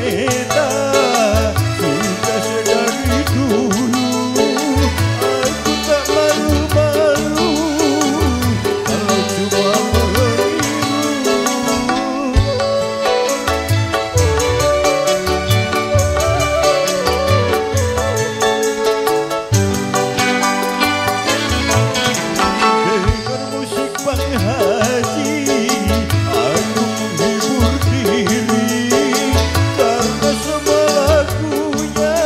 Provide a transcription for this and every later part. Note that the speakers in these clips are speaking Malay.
soneta. Sudah sedari dulu aku tak malu-malu kalau cuma meniru. Dengar musik Bang Haji, aku menghibur diri karena semua lagunya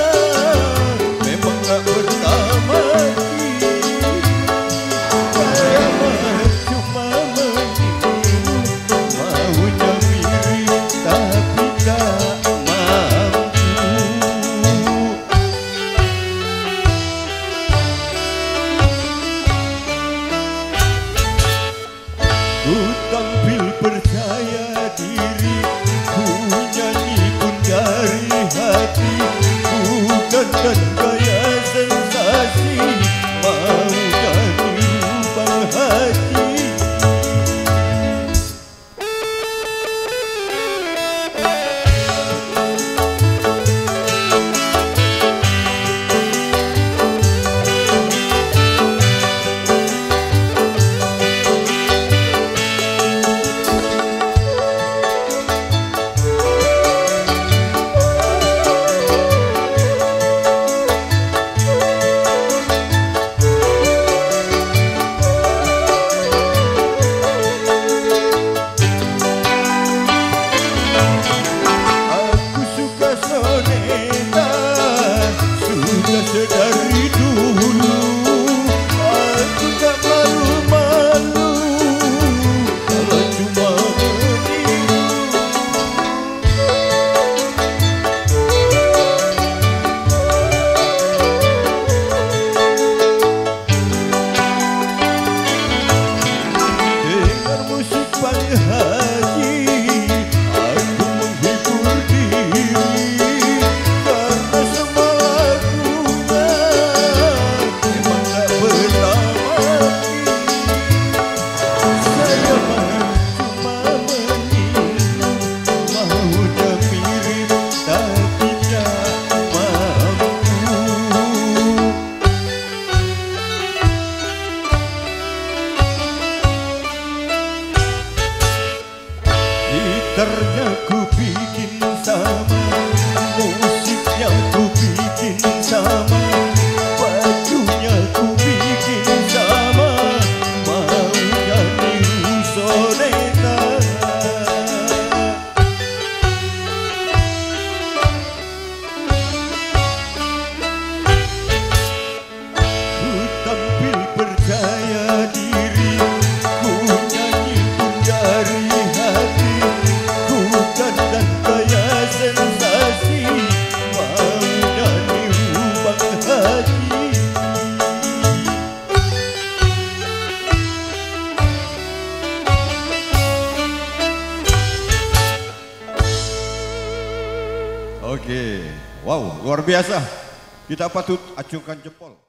memang gak bertamati. Saya mah cuma meniru, maunya mirip tapi tak mampu. Ku tampil percaya diri, ku nyanyi pun dari hati, bukan dan gaya sensasi, mau jadi Bang Haji. Aku suka soneta, sudah sedari dulu aku tak malu-malu kalau cuma meniru. Dengar musik Bang Haji, aku menghibur diri karena semua lagunya memang gak bertamati. Saya mah cuma meniru, maunya mirip tapi tak mampu. Gitarnya ku bikin sama, musiknya ku bikin sama, bajunya ku bikin sama, maunya niru soneta. Ku tampil percaya diri, ku nyanyi pun dari hati, bukan dan gaya sensasi, maunya niru Bang Haji. Oke, wow, luar biasa. Kita patut acungkan jempol.